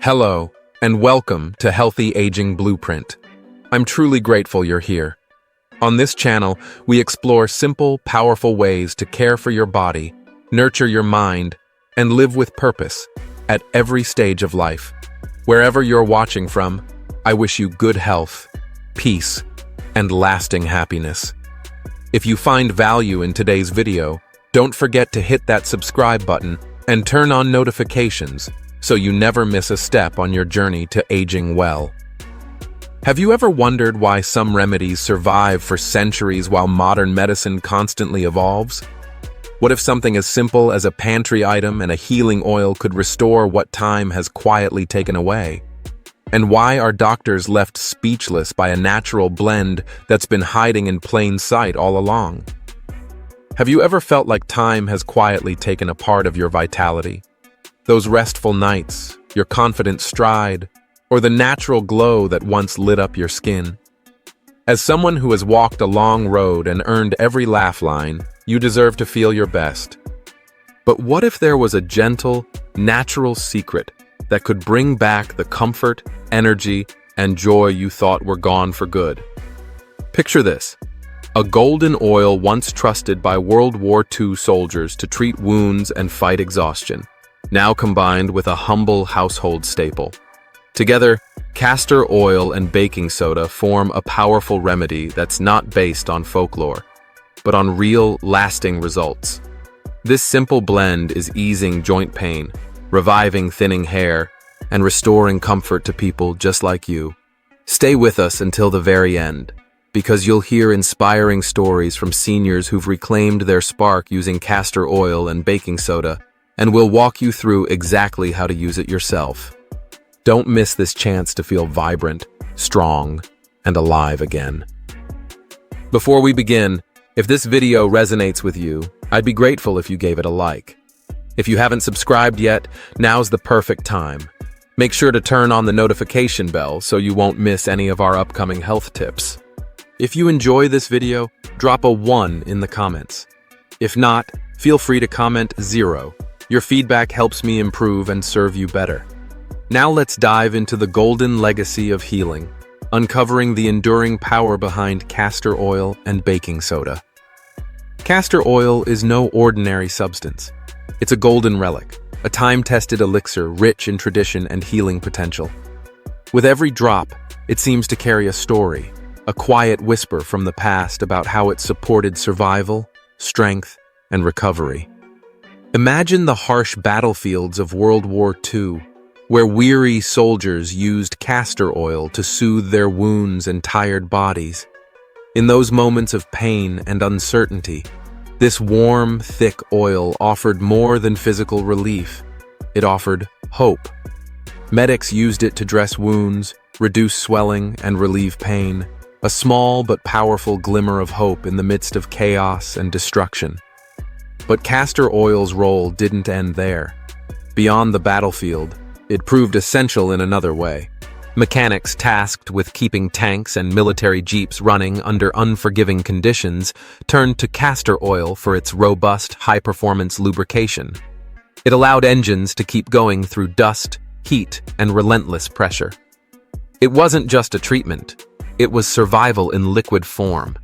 Hello, and welcome to Healthy Aging Blueprint. I'm truly grateful you're here. On this channel, we explore simple, powerful ways to care for your body, nurture your mind, and live with purpose at every stage of life. Wherever you're watching from, I wish you good health, peace, and lasting happiness. If you find value in today's video, don't forget to hit that subscribe button and turn on notifications so you never miss a step on your journey to aging well. Have you ever wondered why some remedies survive for centuries while modern medicine constantly evolves? What if something as simple as a pantry item and a healing oil could restore what time has quietly taken away? And why are doctors left speechless by a natural blend that's been hiding in plain sight all along? Have you ever felt like time has quietly taken a part of your vitality? Those restful nights, your confident stride, or the natural glow that once lit up your skin? As someone who has walked a long road and earned every laugh line, you deserve to feel your best. But what if there was a gentle, natural secret that could bring back the comfort, energy, and joy you thought were gone for good? Picture this: a golden oil once trusted by World War II soldiers to treat wounds and fight exhaustion, now combined with a humble household staple. Together, castor oil and baking soda form a powerful remedy that's not based on folklore, but on real, lasting results. This simple blend is easing joint pain, reviving thinning hair, and restoring comfort to people just like you. Stay with us until the very end, because you'll hear inspiring stories from seniors who've reclaimed their spark using castor oil and baking soda, and we'll walk you through exactly how to use it yourself. Don't miss this chance to feel vibrant, strong, and alive again. Before we begin, if this video resonates with you, I'd be grateful if you gave it a like. If you haven't subscribed yet, now's the perfect time. Make sure to turn on the notification bell so you won't miss any of our upcoming health tips. If you enjoy this video, drop a 1 in the comments. If not, feel free to comment 0. Your feedback helps me improve and serve you better. Now let's dive into the golden legacy of healing, uncovering the enduring power behind castor oil and baking soda. Castor oil is no ordinary substance. It's a golden relic, a time-tested elixir rich in tradition and healing potential. With every drop, it seems to carry a story, a quiet whisper from the past about how it supported survival, strength, and recovery. Imagine the harsh battlefields of World War II, where weary soldiers used castor oil to soothe their wounds and tired bodies. In those moments of pain and uncertainty, this warm, thick oil offered more than physical relief. It offered hope. Medics used it to dress wounds, reduce swelling, and relieve pain, a small but powerful glimmer of hope in the midst of chaos and destruction. But castor oil's role didn't end there. Beyond the battlefield, it proved essential in another way. Mechanics tasked with keeping tanks and military jeeps running under unforgiving conditions turned to castor oil for its robust, high-performance lubrication. It allowed engines to keep going through dust, heat, and relentless pressure. It wasn't just a treatment, it was survival in liquid form.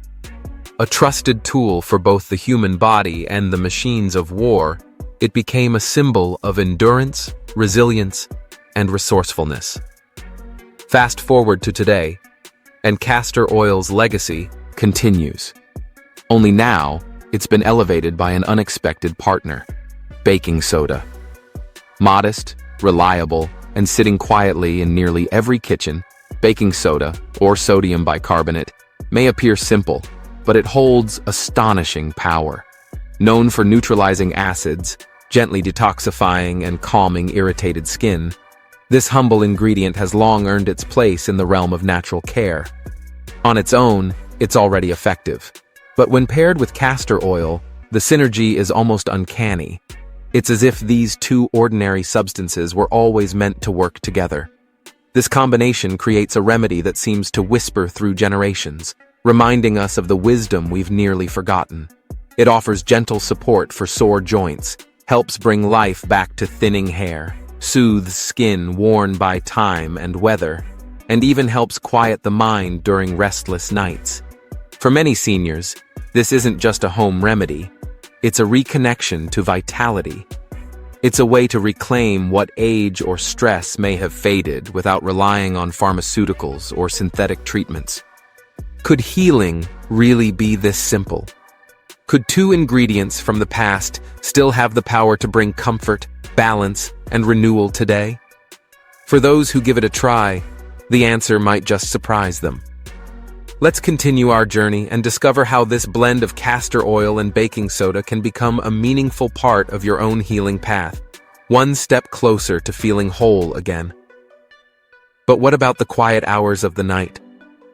A trusted tool for both the human body and the machines of war, it became a symbol of endurance, resilience, and resourcefulness. Fast forward to today, and castor oil's legacy continues. Only now, it's been elevated by an unexpected partner: baking soda. Modest, reliable, and sitting quietly in nearly every kitchen, baking soda, or sodium bicarbonate, may appear simple, but it holds astonishing power. Known for neutralizing acids, gently detoxifying and calming irritated skin, this humble ingredient has long earned its place in the realm of natural care. On its own, it's already effective. But when paired with castor oil, the synergy is almost uncanny. It's as if these two ordinary substances were always meant to work together. This combination creates a remedy that seems to whisper through generations, reminding us of the wisdom we've nearly forgotten. It offers gentle support for sore joints, helps bring life back to thinning hair, soothes skin worn by time and weather, and even helps quiet the mind during restless nights. For many seniors, this isn't just a home remedy, it's a reconnection to vitality. It's a way to reclaim what age or stress may have faded without relying on pharmaceuticals or synthetic treatments. Could healing really be this simple? Could two ingredients from the past still have the power to bring comfort, balance, and renewal today? For those who give it a try, the answer might just surprise them. Let's continue our journey and discover how this blend of castor oil and baking soda can become a meaningful part of your own healing path, one step closer to feeling whole again. But what about the quiet hours of the night?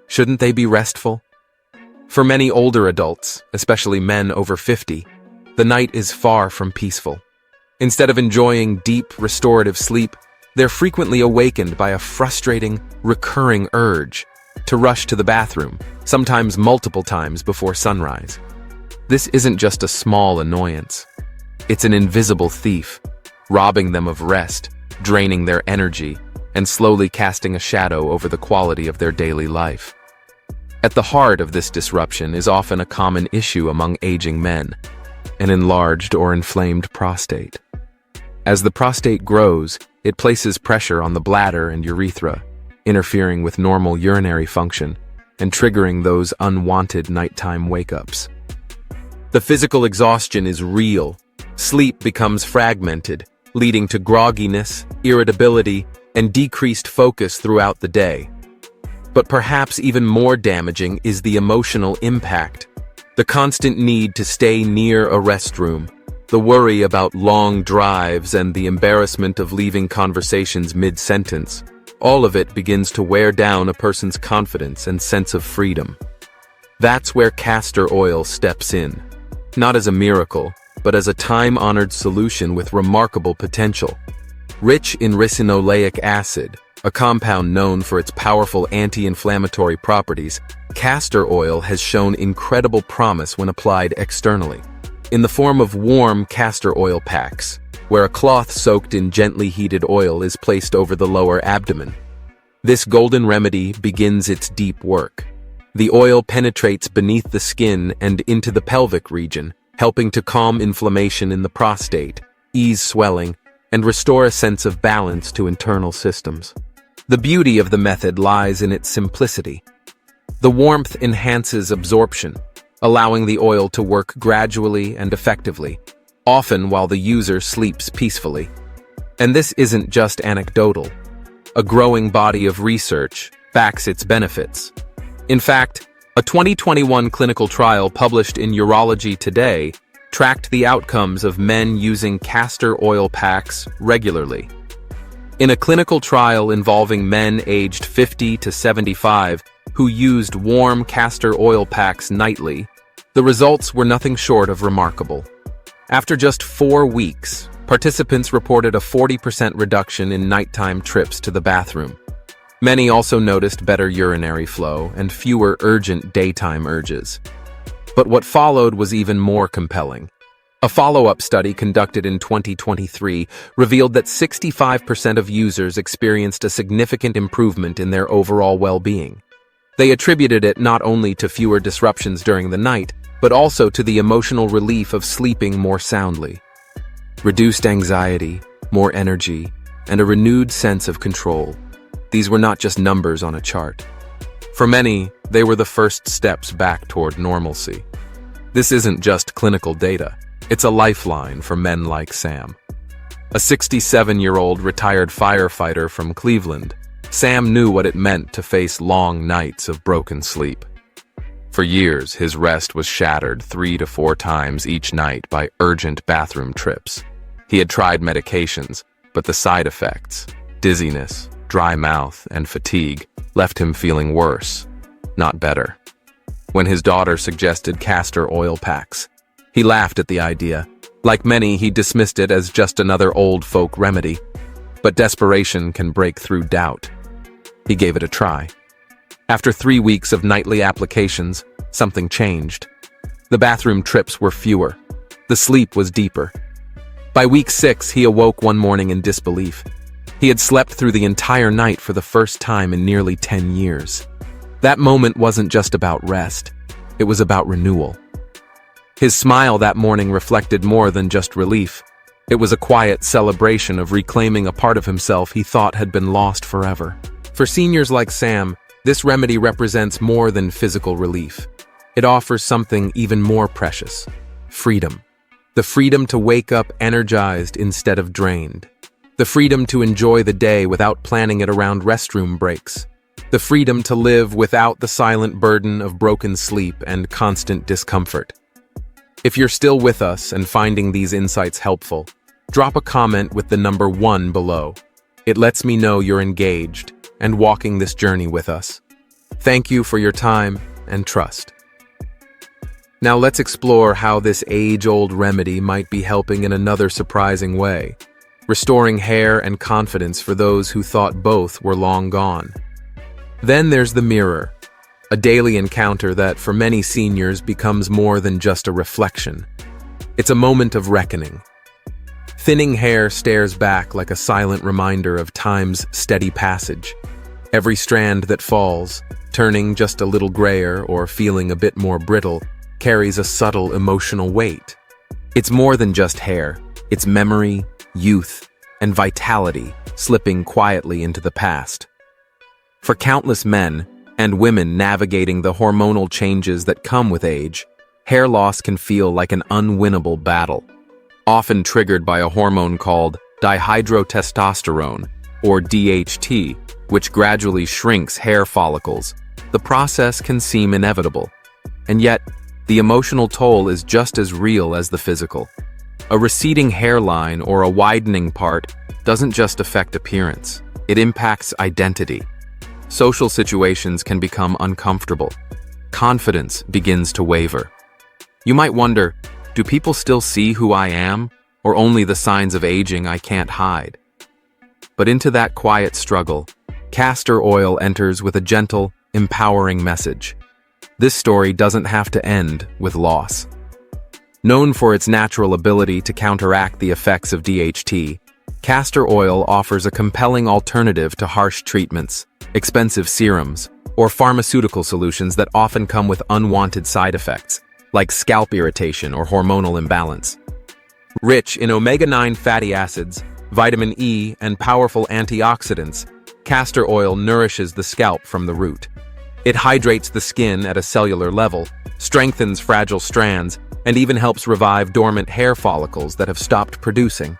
Shouldn't they be restful? For many older adults, especially men over 50, the night is far from peaceful. Instead of enjoying deep, restorative sleep, they're frequently awakened by a frustrating, recurring urge to rush to the bathroom, sometimes multiple times before sunrise. This isn't just a small annoyance. It's an invisible thief, robbing them of rest, draining their energy, and slowly casting a shadow over the quality of their daily life. At the heart of this disruption is often a common issue among aging men, an enlarged or inflamed prostate. As the prostate grows, it places pressure on the bladder and urethra, interfering with normal urinary function and triggering those unwanted nighttime wake-ups. The physical exhaustion is real. Sleep becomes fragmented, leading to grogginess, irritability, and decreased focus throughout the day. But perhaps even more damaging is the emotional impact. The constant need to stay near a restroom, the worry about long drives, and the embarrassment of leaving conversations mid-sentence. All of it begins to wear down a person's confidence and sense of freedom. That's where castor oil steps in, not as a miracle, but as a time-honored solution with remarkable potential. Rich in ricinoleic acid, a compound known for its powerful anti-inflammatory properties, castor oil has shown incredible promise when applied externally, in the form of warm castor oil packs, where a cloth soaked in gently heated oil is placed over the lower abdomen. This golden remedy begins its deep work. The oil penetrates beneath the skin and into the pelvic region, helping to calm inflammation in the prostate, ease swelling, and restore a sense of balance to internal systems. The beauty of the method lies in its simplicity. The warmth enhances absorption, allowing the oil to work gradually and effectively, often while the user sleeps peacefully. And this isn't just anecdotal. A growing body of research backs its benefits. In fact, a 2021 clinical trial published in Urology Today tracked the outcomes of men using castor oil packs regularly. In a clinical trial involving men aged 50 to 75 who used warm castor oil packs nightly, the results were nothing short of remarkable. After just 4 weeks, participants reported a 40% reduction in nighttime trips to the bathroom. Many also noticed better urinary flow and fewer urgent daytime urges. But what followed was even more compelling. A follow-up study conducted in 2023 revealed that 65% of users experienced a significant improvement in their overall well-being. They attributed it not only to fewer disruptions during the night, but also to the emotional relief of sleeping more soundly. Reduced anxiety, more energy, and a renewed sense of control. These were not just numbers on a chart. For many, they were the first steps back toward normalcy. This isn't just clinical data. It's a lifeline for men like Sam. A 67-year-old retired firefighter from Cleveland, Sam knew what it meant to face long nights of broken sleep. For years, his rest was shattered 3 to 4 times each night by urgent bathroom trips. He had tried medications, but the side effects, dizziness, dry mouth, and fatigue, left him feeling worse, not better. When his daughter suggested castor oil packs, he laughed at the idea. Like many, he dismissed it as just another old folk remedy. But desperation can break through doubt. He gave it a try. After 3 weeks of nightly applications, something changed. The bathroom trips were fewer. The sleep was deeper. By week 6, he awoke one morning in disbelief. He had slept through the entire night for the first time in nearly 10 years. That moment wasn't just about rest, it was about renewal. His smile that morning reflected more than just relief. It was a quiet celebration of reclaiming a part of himself he thought had been lost forever. For seniors like Sam, this remedy represents more than physical relief. It offers something even more precious: freedom. The freedom to wake up energized instead of drained. The freedom to enjoy the day without planning it around restroom breaks. The freedom to live without the silent burden of broken sleep and constant discomfort. If you're still with us and finding these insights helpful, drop a comment with the number 1 below. It lets me know you're engaged and walking this journey with us. Thank you for your time and trust. Now let's explore how this age-old remedy might be helping in another surprising way, restoring hair and confidence for those who thought both were long gone. Then there's the mirror, a daily encounter that for many seniors becomes more than just a reflection. It's a moment of reckoning. Thinning hair stares back like a silent reminder of time's steady passage. Every strand that falls, turning just a little grayer or feeling a bit more brittle, carries a subtle emotional weight. It's more than just hair. It's memory, youth, and vitality slipping quietly into the past. For countless men and women navigating the hormonal changes that come with age, hair loss can feel like an unwinnable battle. Often triggered by a hormone called dihydrotestosterone, or DHT, which gradually shrinks hair follicles, the process can seem inevitable. And yet, the emotional toll is just as real as the physical. A receding hairline or a widening part doesn't just affect appearance, it impacts identity. Social situations can become uncomfortable. Confidence begins to waver. You might wonder, do people still see who I am, or only the signs of aging I can't hide? But into that quiet struggle, castor oil enters with a gentle, empowering message. This story doesn't have to end with loss. Known for its natural ability to counteract the effects of DHT, castor oil offers a compelling alternative to harsh treatments, expensive serums, or pharmaceutical solutions that often come with unwanted side effects, like scalp irritation or hormonal imbalance. Rich in omega-9 fatty acids, vitamin E, and powerful antioxidants, castor oil nourishes the scalp from the root. It hydrates the skin at a cellular level, strengthens fragile strands, and even helps revive dormant hair follicles that have stopped producing.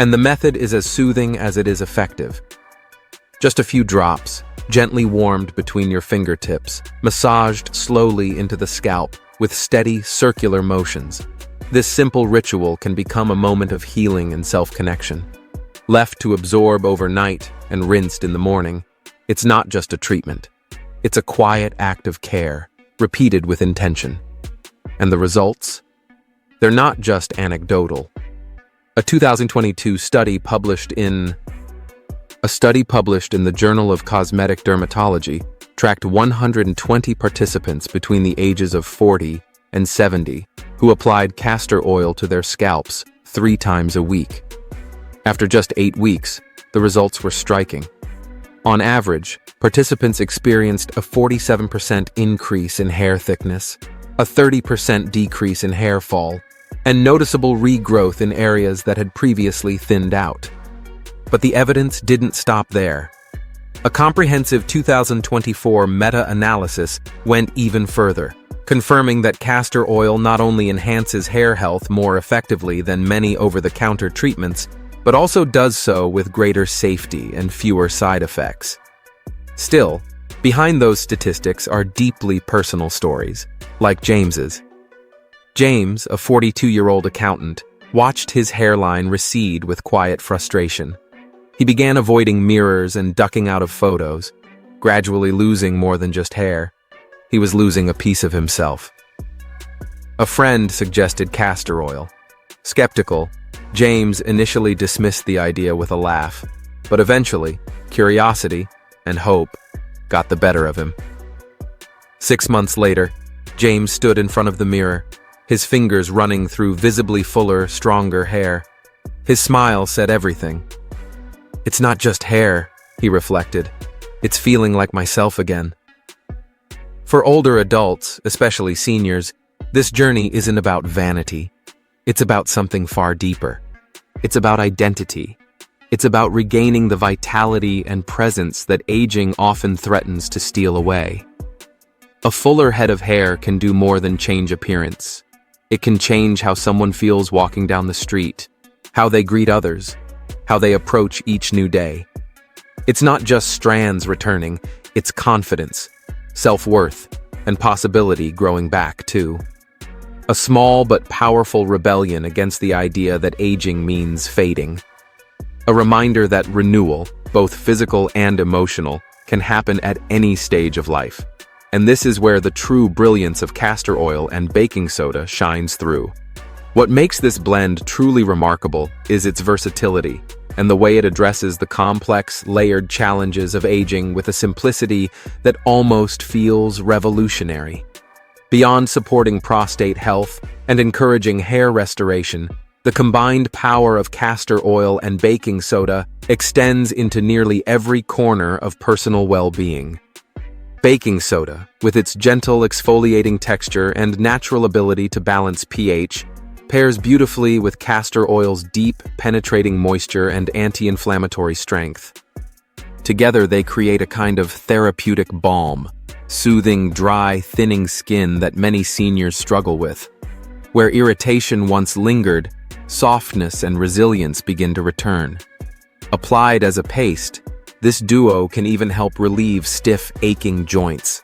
And the method is as soothing as it is effective. Just a few drops, gently warmed between your fingertips, massaged slowly into the scalp with steady, circular motions. This simple ritual can become a moment of healing and self-connection. Left to absorb overnight and rinsed in the morning, it's not just a treatment. It's a quiet act of care, repeated with intention. And the results? They're not just anecdotal. A 2022 study published in the Journal of Cosmetic Dermatology tracked 120 participants between the ages of 40 and 70 who applied castor oil to their scalps 3 times a week. After just 8 weeks, the results were striking. On average, participants experienced a 47% increase in hair thickness, a 30% decrease in hair fall, and noticeable regrowth in areas that had previously thinned out. But the evidence didn't stop there. A comprehensive 2024 meta-analysis went even further, confirming that castor oil not only enhances hair health more effectively than many over-the-counter treatments, but also does so with greater safety and fewer side effects. Still, behind those statistics are deeply personal stories, like James's. James, a 42-year-old accountant, watched his hairline recede with quiet frustration. He began avoiding mirrors and ducking out of photos, gradually losing more than just hair. He was losing a piece of himself. A friend suggested castor oil. Skeptical, James initially dismissed the idea with a laugh, but eventually, curiosity and hope got the better of him. 6 months later, James stood in front of the mirror, his fingers running through visibly fuller, stronger hair. His smile said everything. It's not just hair, he reflected. It's feeling like myself again. For older adults, especially seniors, this journey isn't about vanity. It's about something far deeper. It's about identity. It's about regaining the vitality and presence that aging often threatens to steal away. A fuller head of hair can do more than change appearance. It can change how someone feels walking down the street, how they greet others, how they approach each new day. It's not just strands returning, it's confidence, self-worth, and possibility growing back too. A small but powerful rebellion against the idea that aging means fading. A reminder that renewal, both physical and emotional, can happen at any stage of life. And this is where the true brilliance of castor oil and baking soda shines through. What makes this blend truly remarkable is its versatility and the way it addresses the complex, layered challenges of aging with a simplicity that almost feels revolutionary. Beyond supporting prostate health and encouraging hair restoration, the combined power of castor oil and baking soda extends into nearly every corner of personal well-being. Baking soda, with its gentle exfoliating texture and natural ability to balance pH, pairs beautifully with castor oil's deep, penetrating moisture and anti-inflammatory strength. Together, they create a kind of therapeutic balm, soothing dry, thinning skin that many seniors struggle with. Where irritation once lingered, softness and resilience begin to return. Applied as a paste, this duo can even help relieve stiff, aching joints.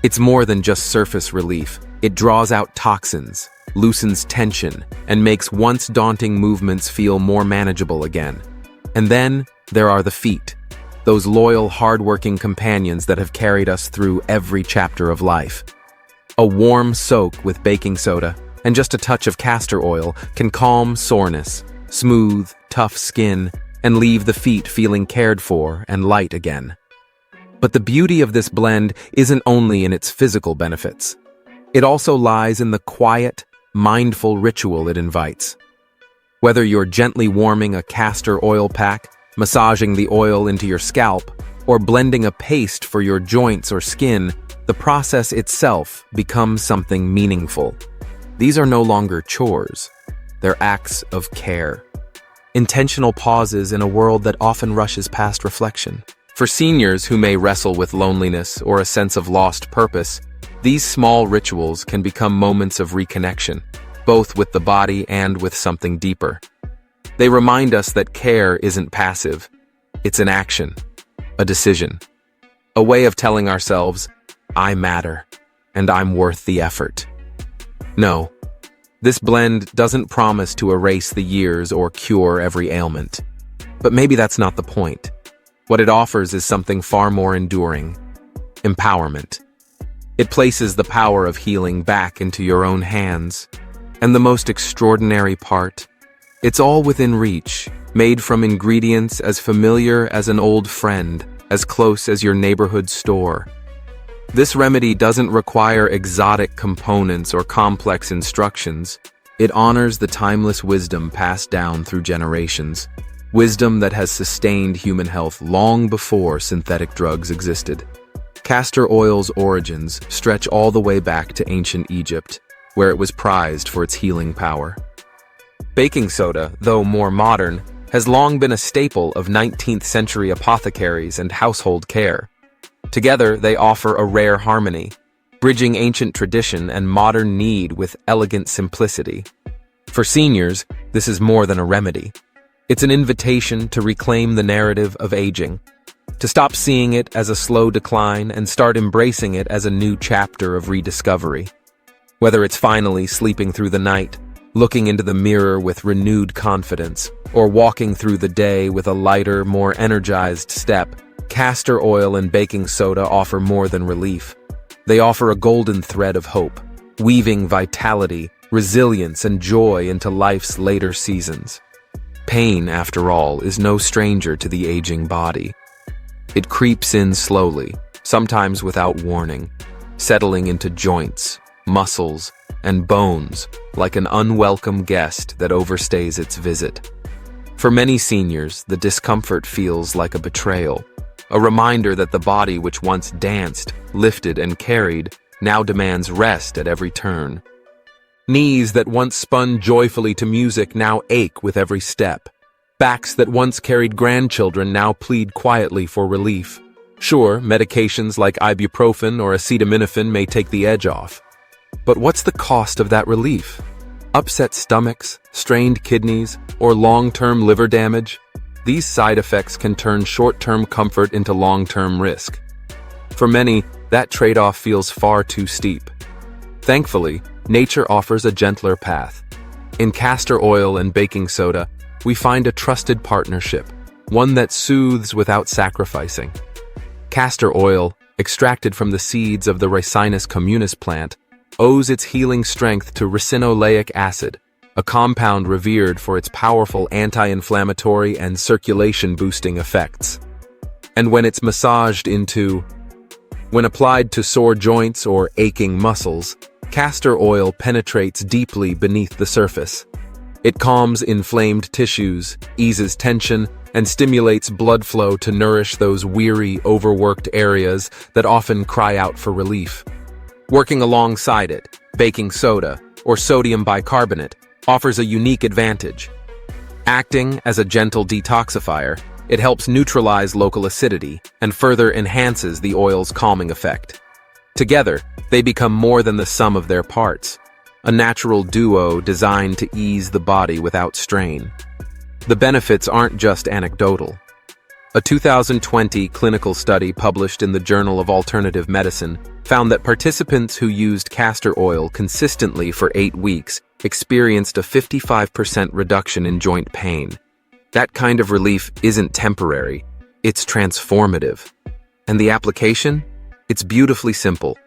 It's more than just surface relief. It draws out toxins, loosens tension, and makes once daunting movements feel more manageable again. And then there are the feet, those loyal, hard-working companions that have carried us through every chapter of life. A warm soak with baking soda and just a touch of castor oil can calm soreness, smooth, tough skin, and leave the feet feeling cared for and light again. But the beauty of this blend isn't only in its physical benefits. It also lies in the quiet, mindful ritual it invites. Whether you're gently warming a castor oil pack, massaging the oil into your scalp, or blending a paste for your joints or skin, the process itself becomes something meaningful. These are no longer chores. They're acts of care. Intentional pauses in a world that often rushes past reflection. For seniors who may wrestle with loneliness or a sense of lost purpose, these small rituals can become moments of reconnection, both with the body and with something deeper. They remind us that care isn't passive. It's an action, a decision, a way of telling ourselves, I matter, and I'm worth the effort. No, this blend doesn't promise to erase the years or cure every ailment. But maybe that's not the point. What it offers is something far more enduring: empowerment. It places the power of healing back into your own hands. And the most extraordinary part? It's all within reach, made from ingredients as familiar as an old friend, as close as your neighborhood store. This remedy doesn't require exotic components or complex instructions. It honors the timeless wisdom passed down through generations, wisdom that has sustained human health long before synthetic drugs existed. Castor oil's origins stretch all the way back to ancient Egypt, where it was prized for its healing power. Baking soda, though more modern, has long been a staple of 19th century apothecaries and household care. Together, they offer a rare harmony, bridging ancient tradition and modern need with elegant simplicity. For seniors, this is more than a remedy. It's an invitation to reclaim the narrative of aging, to stop seeing it as a slow decline and start embracing it as a new chapter of rediscovery. Whether it's finally sleeping through the night, looking into the mirror with renewed confidence, or walking through the day with a lighter, more energized step, castor oil and baking soda offer more than relief. They offer a golden thread of hope, weaving vitality, resilience, and joy into life's later seasons. Pain, after all, is no stranger to the aging body. It creeps in slowly, sometimes without warning, settling into joints, muscles, and bones like an unwelcome guest that overstays its visit. For many seniors, the discomfort feels like a betrayal, a reminder that the body which once danced, lifted, and carried now demands rest at every turn. Knees that once spun joyfully to music now ache with every step. Backs that once carried grandchildren now plead quietly for relief. Sure, medications like ibuprofen or acetaminophen may take the edge off. But what's the cost of that relief? Upset stomachs, strained kidneys, or long-term liver damage? These side effects can turn short-term comfort into long-term risk. For many, that trade-off feels far too steep. Thankfully, nature offers a gentler path. In castor oil and baking soda, we find a trusted partnership, one that soothes without sacrificing. Castor oil, extracted from the seeds of the Ricinus communis plant, owes its healing strength to ricinoleic acid, a compound revered for its powerful anti-inflammatory and circulation-boosting effects. And when it's when applied to sore joints or aching muscles, castor oil penetrates deeply beneath the surface. It calms inflamed tissues, eases tension, and stimulates blood flow to nourish those weary, overworked areas that often cry out for relief. Working alongside it, baking soda, or sodium bicarbonate, offers a unique advantage. Acting as a gentle detoxifier, it helps neutralize local acidity and further enhances the oil's calming effect. Together, they become more than the sum of their parts, a natural duo designed to ease the body without strain. The benefits aren't just anecdotal. A 2020 clinical study published in the Journal of Alternative Medicine found that participants who used castor oil consistently for 8 weeks experienced a 55% reduction in joint pain. That kind of relief isn't temporary, it's transformative. And the application? It's beautifully simple.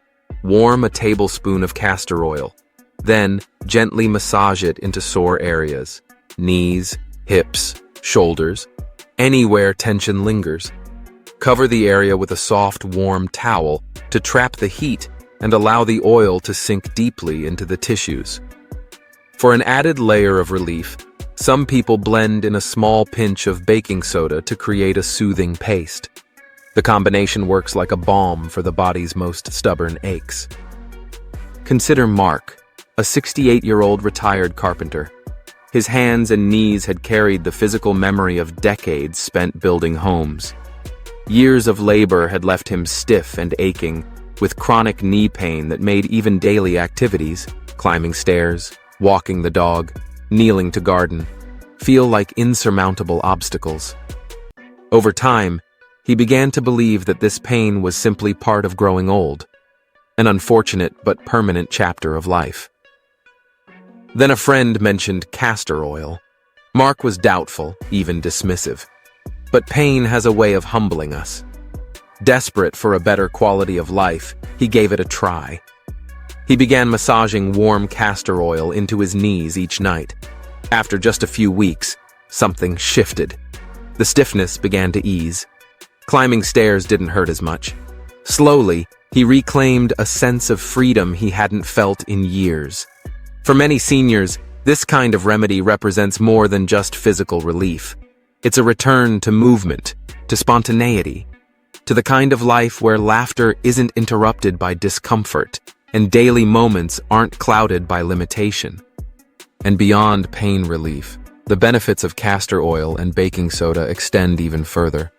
Warm a tablespoon of castor oil. Then, gently massage it into sore areas, knees, hips, shoulders, anywhere tension lingers. Cover the area with a soft, warm towel to trap the heat and allow the oil to sink deeply into the tissues. For an added layer of relief, some people blend in a small pinch of baking soda to create a soothing paste. The combination works like a balm for the body's most stubborn aches. Consider Mark, a 68-year-old retired carpenter. His hands and knees had carried the physical memory of decades spent building homes. Years of labor had left him stiff and aching, with chronic knee pain that made even daily activities, climbing stairs, walking the dog, kneeling to garden, feel like insurmountable obstacles. Over time, he began to believe that this pain was simply part of growing old, an unfortunate but permanent chapter of life. Then a friend mentioned castor oil. Mark was doubtful, even dismissive. But pain has a way of humbling us. Desperate for a better quality of life, he gave it a try. He began massaging warm castor oil into his knees each night. After just a few weeks, something shifted. The stiffness began to ease. Climbing stairs didn't hurt as much. Slowly, he reclaimed a sense of freedom he hadn't felt in years. For many seniors, this kind of remedy represents more than just physical relief. It's a return to movement, to spontaneity, to the kind of life where laughter isn't interrupted by discomfort and daily moments aren't clouded by limitation. And beyond pain relief, the benefits of castor oil and baking soda extend even further,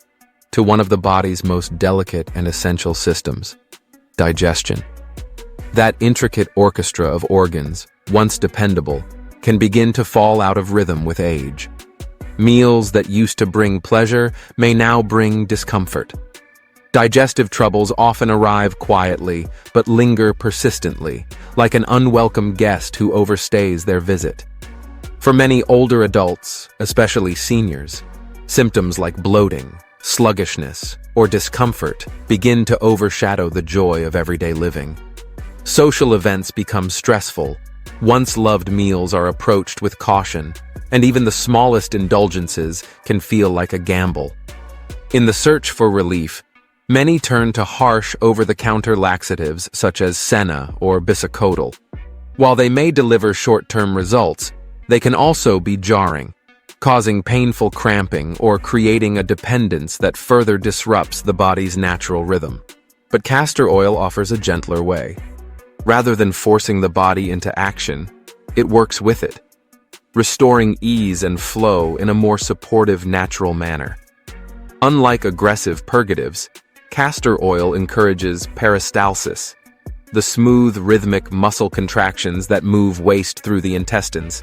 to one of the body's most delicate and essential systems, digestion. That intricate orchestra of organs, once dependable, can begin to fall out of rhythm with age. Meals that used to bring pleasure may now bring discomfort. Digestive troubles often arrive quietly, but linger persistently, like an unwelcome guest who overstays their visit. For many older adults, especially seniors, symptoms like bloating, sluggishness, or discomfort begin to overshadow the joy of everyday living. Social events become stressful. Once loved meals are approached with caution, and even the smallest indulgences can feel like a gamble. In the search for relief, many turn to harsh over-the-counter laxatives such as senna or bisacodyl. While they may deliver short-term results, they can also be jarring. causing painful cramping or creating a dependence that further disrupts the body's natural rhythm. But castor oil offers a gentler way. Rather than forcing the body into action, it works with it, restoring ease and flow in a more supportive, natural manner. Unlike aggressive purgatives, castor oil encourages peristalsis, the smooth, rhythmic muscle contractions that move waste through the intestines.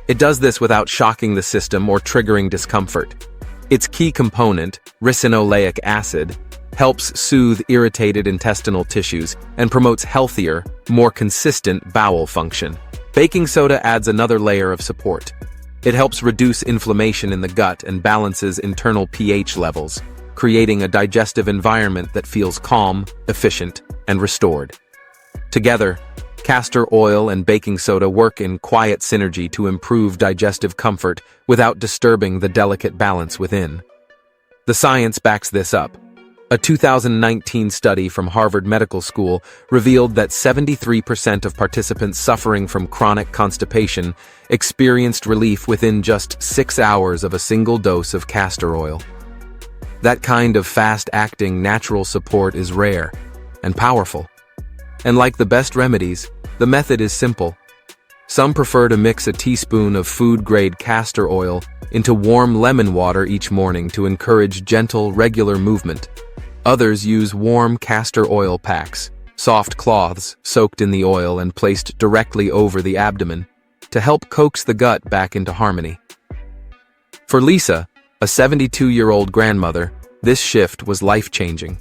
It does this without shocking the system or triggering discomfort. Its key component, ricinoleic acid, helps soothe irritated intestinal tissues and promotes healthier, more consistent bowel function. Baking soda adds another layer of support. It helps reduce inflammation in the gut and balances internal pH levels, creating a digestive environment that feels calm, efficient, and restored. Together, castor oil and baking soda work in quiet synergy to improve digestive comfort without disturbing the delicate balance within. The science backs this up. A 2019 study from Harvard Medical School revealed that 73% of participants suffering from chronic constipation experienced relief within just 6 hours of a single dose of castor oil. That kind of fast-acting natural support is rare and powerful. And like the best remedies, the method is simple. Some prefer to mix a teaspoon of food-grade castor oil into warm lemon water each morning to encourage gentle, regular movement. Others use warm castor oil packs, soft cloths soaked in the oil and placed directly over the abdomen, to help coax the gut back into harmony. For Lisa, a 72-year-old grandmother, this shift was life-changing.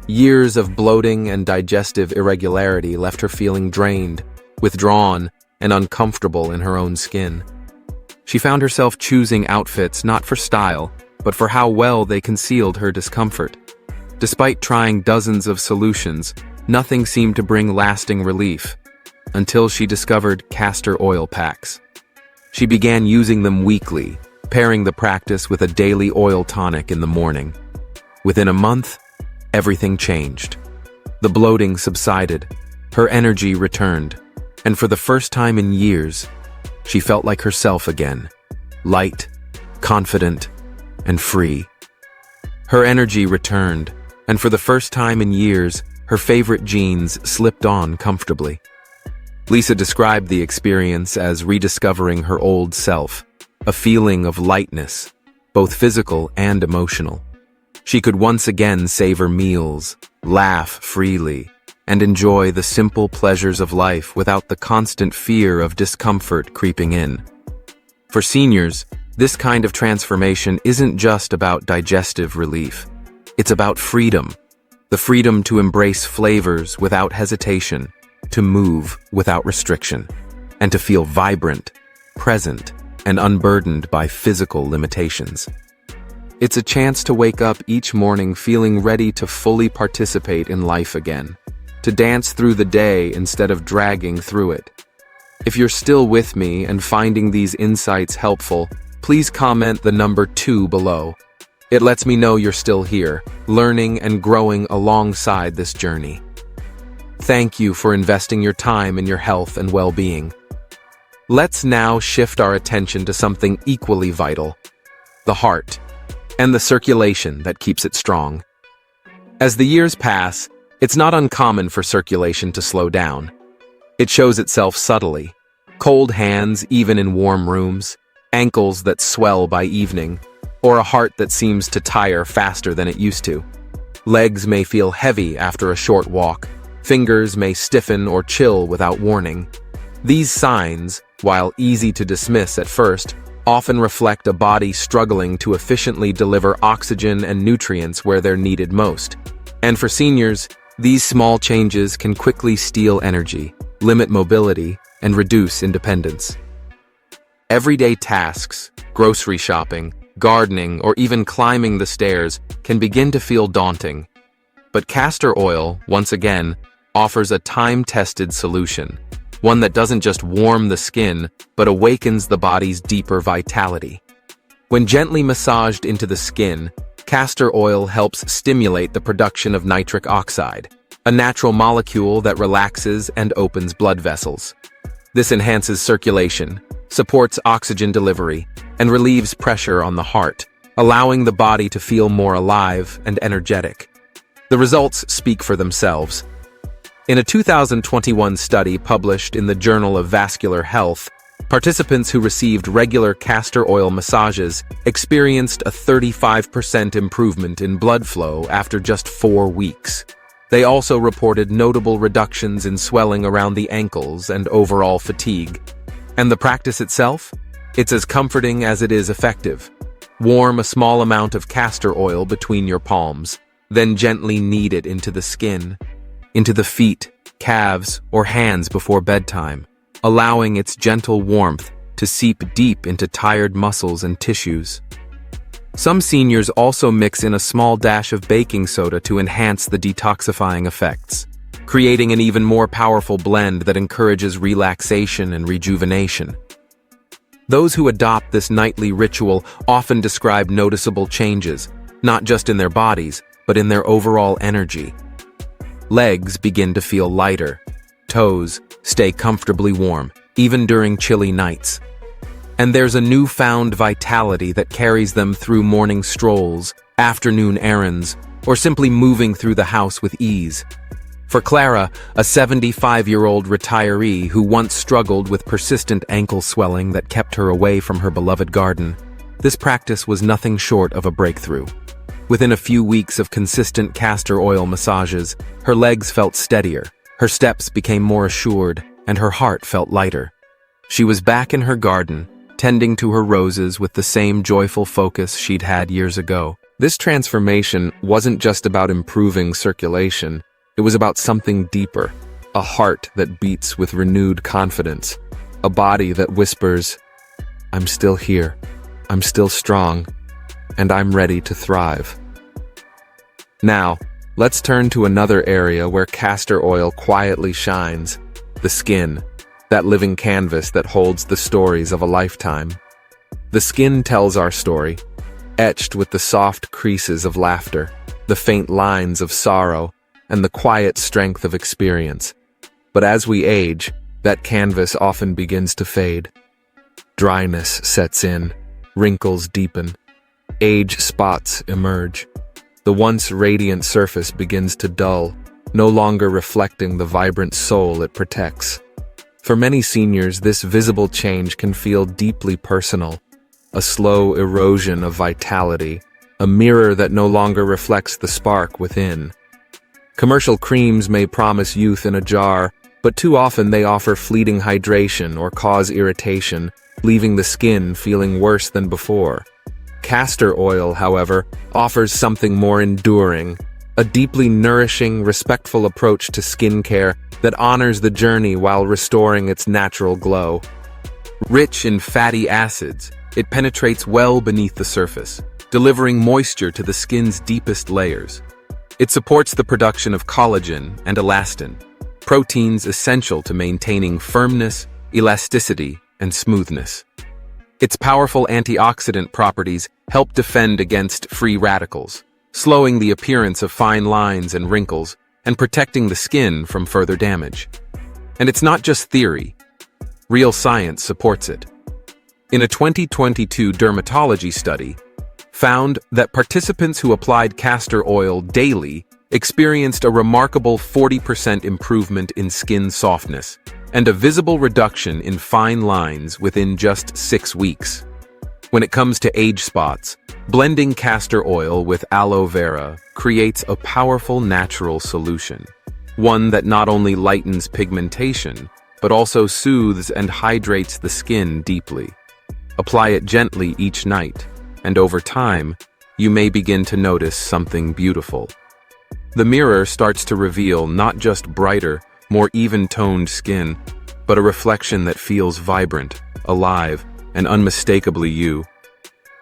Years of bloating and digestive irregularity left her feeling drained, withdrawn, and uncomfortable in her own skin. She found herself choosing outfits not for style, but for how well they concealed her discomfort. Despite trying dozens of solutions, nothing seemed to bring lasting relief, until she discovered castor oil packs. She began using them weekly, pairing the practice with a daily oil tonic in the morning. Within a month, everything changed. The bloating subsided, her energy returned, and for the first time in years, she felt like herself again, light, confident, and free. Her energy returned, and for the first time in years, her favorite jeans slipped on comfortably. Lisa described the experience as rediscovering her old self, a feeling of lightness, both physical and emotional. She could once again savor meals, laugh freely, and enjoy the simple pleasures of life without the constant fear of discomfort creeping in. For seniors, this kind of transformation isn't just about digestive relief. It's about freedom. The freedom to embrace flavors without hesitation, to move without restriction, and to feel vibrant, present, and unburdened by physical limitations. It's a chance to wake up each morning feeling ready to fully participate in life again, to dance through the day instead of dragging through it. If you're still with me and finding these insights helpful, please comment the number 2 below. It lets me know you're still here, learning and growing alongside this journey. Thank you for investing your time in your health and well-being. Let's now shift our attention to something equally vital: the heart, and the circulation that keeps it strong. As the years pass, it's not uncommon for circulation to slow down. It shows itself subtly: cold hands even in warm rooms, ankles that swell by evening, or a heart that seems to tire faster than it used to. Legs may feel heavy after a short walk. Fingers may stiffen or chill without warning. These signs, while easy to dismiss at first, often reflect a body struggling to efficiently deliver oxygen and nutrients where they're needed most. And for seniors, these small changes can quickly steal energy, limit mobility, and reduce independence. Everyday tasks, grocery shopping, gardening, or even climbing the stairs can begin to feel daunting. But castor oil, once again, offers a time-tested solution, one that doesn't just warm the skin, but awakens the body's deeper vitality. When gently massaged into the skin, castor oil helps stimulate the production of nitric oxide, a natural molecule that relaxes and opens blood vessels. This enhances circulation, supports oxygen delivery, and relieves pressure on the heart, allowing the body to feel more alive and energetic. The results speak for themselves. In a 2021 study published in the Journal of Vascular Health, participants who received regular castor oil massages experienced a 35% improvement in blood flow after just 4 weeks. They also reported notable reductions in swelling around the ankles and overall fatigue. And the practice itself? It's as comforting as it is effective. Warm a small amount of castor oil between your palms, then gently knead it into the skin, into the feet, calves, or hands before bedtime, allowing its gentle warmth to seep deep into tired muscles and tissues. Some seniors also mix in a small dash of baking soda to enhance the detoxifying effects, creating an even more powerful blend that encourages relaxation and rejuvenation. Those who adopt this nightly ritual often describe noticeable changes, not just in their bodies, but in their overall energy. Legs begin to feel lighter. Toes stay comfortably warm, even during chilly nights. And there's a newfound vitality that carries them through morning strolls, afternoon errands, or simply moving through the house with ease. For Clara, a 75-year-old retiree who once struggled with persistent ankle swelling that kept her away from her beloved garden, this practice was nothing short of a breakthrough. Within a few weeks of consistent castor oil massages, her legs felt steadier, her steps became more assured, and her heart felt lighter. She was back in her garden, tending to her roses with the same joyful focus she'd had years ago. This transformation wasn't just about improving circulation, it was about something deeper, a heart that beats with renewed confidence, a body that whispers, "I'm still here, I'm still strong, and I'm ready to thrive." Now, let's turn to another area where castor oil quietly shines, the skin, that living canvas that holds the stories of a lifetime. The skin tells our story, etched with the soft creases of laughter, the faint lines of sorrow, and the quiet strength of experience. But as we age, that canvas often begins to fade. Dryness sets in, wrinkles deepen, age spots emerge. The once radiant surface begins to dull, no longer reflecting the vibrant soul it protects. For many seniors, this visible change can feel deeply personal, a slow erosion of vitality, a mirror that no longer reflects the spark within. Commercial creams may promise youth in a jar, but too often they offer fleeting hydration or cause irritation, leaving the skin feeling worse than before. Castor oil, however, offers something more enduring, a deeply nourishing, respectful approach to skincare that honors the journey while restoring its natural glow. Rich in fatty acids, it penetrates well beneath the surface, delivering moisture to the skin's deepest layers. It supports the production of collagen and elastin, proteins essential to maintaining firmness, elasticity, and smoothness. Its powerful antioxidant properties help defend against free radicals, slowing the appearance of fine lines and wrinkles, and protecting the skin from further damage. And it's not just theory. Real science supports it. In a 2022 dermatology study, found that participants who applied castor oil daily experienced a remarkable 40% improvement in skin softness and a visible reduction in fine lines within just 6 weeks. When it comes to age spots, blending castor oil with aloe vera creates a powerful natural solution, one that not only lightens pigmentation, but also soothes and hydrates the skin deeply. Apply it gently each night, and over time, you may begin to notice something beautiful. The mirror starts to reveal not just brighter, more even-toned skin, but a reflection that feels vibrant, alive, and unmistakably you.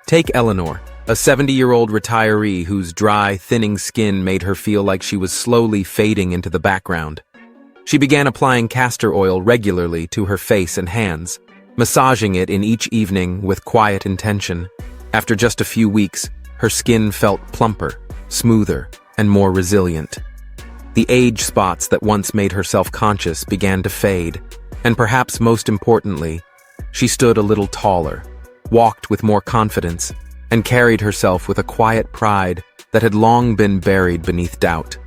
Take Eleanor, a 70-year-old retiree whose dry, thinning skin made her feel like she was slowly fading into the background. She began applying castor oil regularly to her face and hands, massaging it in each evening with quiet intention. After just a few weeks, her skin felt plumper, smoother, and more resilient. The age spots that once made her self-conscious began to fade, and perhaps most importantly, she stood a little taller, walked with more confidence, and carried herself with a quiet pride that had long been buried beneath doubt.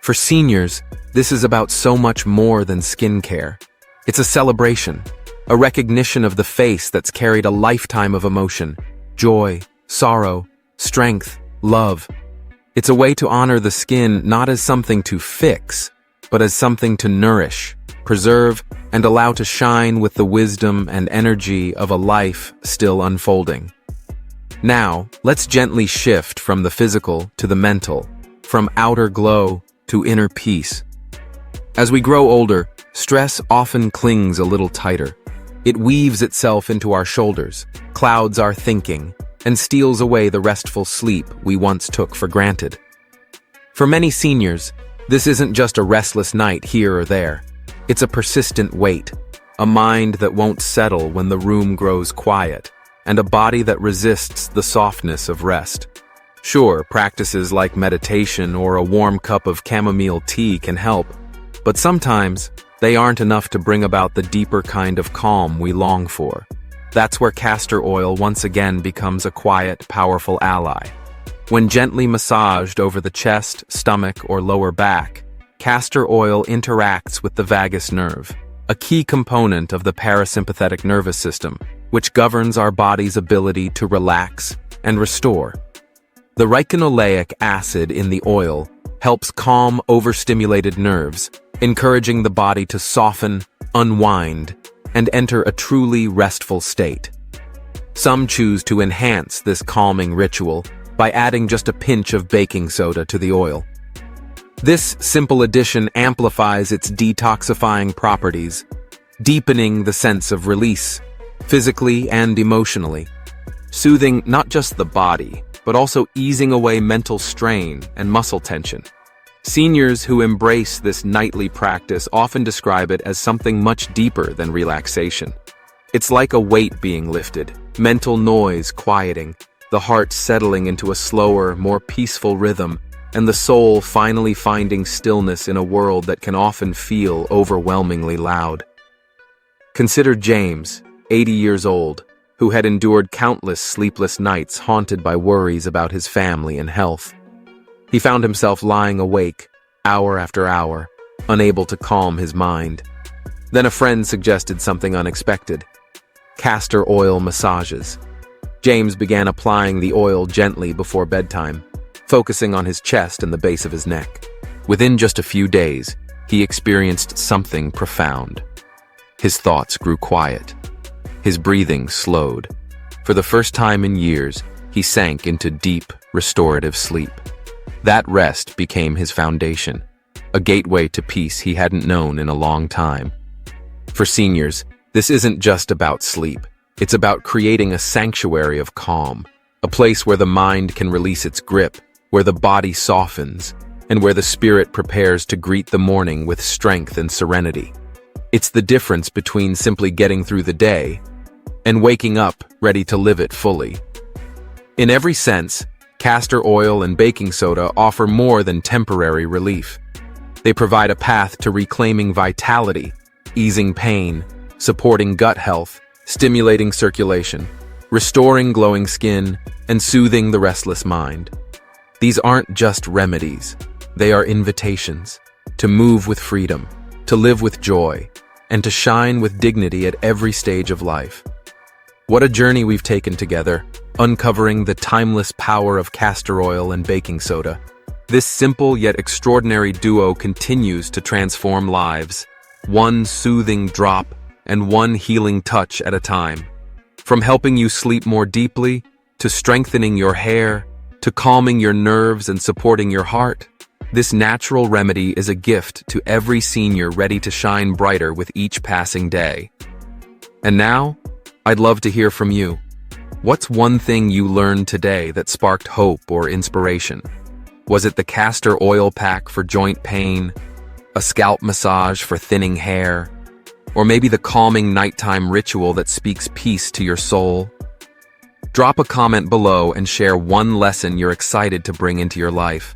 For seniors, this is about so much more than skincare. It's a celebration, a recognition of the face that's carried a lifetime of emotion, joy, sorrow, strength, love. It's a way to honor the skin not as something to fix, but as something to nourish, preserve, and allow to shine with the wisdom and energy of a life still unfolding. Now, let's gently shift from the physical to the mental, from outer glow to inner peace. As we grow older, stress often clings a little tighter. It weaves itself into our shoulders, clouds our thinking, and steals away the restful sleep we once took for granted. For many seniors, this isn't just a restless night here or there. It's a persistent weight, a mind that won't settle when the room grows quiet, and a body that resists the softness of rest. Sure, practices like meditation or a warm cup of chamomile tea can help, but sometimes they aren't enough to bring about the deeper kind of calm we long for. That's where castor oil once again becomes a quiet, powerful ally. When gently massaged over the chest, stomach, or lower back, castor oil interacts with the vagus nerve, a key component of the parasympathetic nervous system, which governs our body's ability to relax and restore. The ricinoleic acid in the oil helps calm overstimulated nerves, encouraging the body to soften, unwind, and enter a truly restful state. Some choose to enhance this calming ritual by adding just a pinch of baking soda to the oil. This simple addition amplifies its detoxifying properties, deepening the sense of release, physically and emotionally, soothing not just the body, but also easing away mental strain and muscle tension. Seniors who embrace this nightly practice often describe it as something much deeper than relaxation. It's like a weight being lifted, mental noise quieting, the heart settling into a slower, more peaceful rhythm, and the soul finally finding stillness in a world that can often feel overwhelmingly loud. Consider James, 80 years old, who had endured countless sleepless nights haunted by worries about his family and health. He found himself lying awake, hour after hour, unable to calm his mind. Then a friend suggested something unexpected: castor oil massages. James began applying the oil gently before bedtime, focusing on his chest and the base of his neck. Within just a few days, he experienced something profound. His thoughts grew quiet. His breathing slowed. For the first time in years, he sank into deep, restorative sleep. That rest became his foundation, a gateway to peace he hadn't known in a long time. For seniors, this isn't just about sleep. It's about creating a sanctuary of calm, a place where the mind can release its grip, where the body softens, and where the spirit prepares to greet the morning with strength and serenity. It's the difference between simply getting through the day and waking up ready to live it fully. In every sense, castor oil and baking soda offer more than temporary relief. They provide a path to reclaiming vitality, easing pain, supporting gut health, stimulating circulation, restoring glowing skin, and soothing the restless mind. These aren't just remedies. They are invitations to move with freedom, to live with joy, and to shine with dignity at every stage of life. What a journey we've taken together, uncovering the timeless power of castor oil and baking soda. This simple yet extraordinary duo continues to transform lives, one soothing drop and one healing touch at a time. From helping you sleep more deeply, to strengthening your hair, to calming your nerves and supporting your heart, this natural remedy is a gift to every senior ready to shine brighter with each passing day. And now, I'd love to hear from you. What's one thing you learned today that sparked hope or inspiration? Was it the castor oil pack for joint pain, a scalp massage for thinning hair, or maybe the calming nighttime ritual that speaks peace to your soul? Drop a comment below and share one lesson you're excited to bring into your life.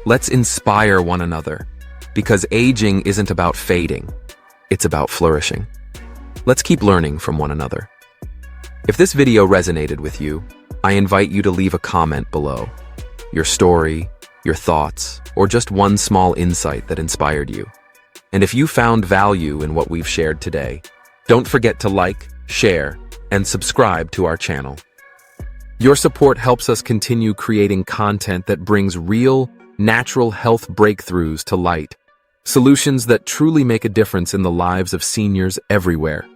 Let's inspire one another, because aging isn't about fading, it's about flourishing. Let's keep learning from one another. If this video resonated with you, I invite you to leave a comment below. Your story, your thoughts, or just one small insight that inspired you. And if you found value in what we've shared today, don't forget to like, share, and subscribe to our channel. Your support helps us continue creating content that brings real, natural health breakthroughs to light, solutions that truly make a difference in the lives of seniors everywhere.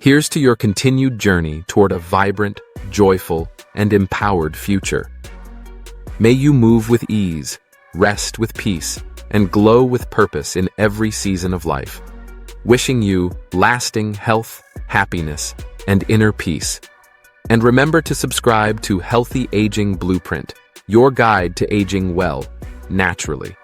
Here's to your continued journey toward a vibrant, joyful, and empowered future. May you move with ease, rest with peace, and glow with purpose in every season of life. Wishing you lasting health, happiness, and inner peace. And remember to subscribe to Healthy Aging Blueprint, your guide to aging well, naturally.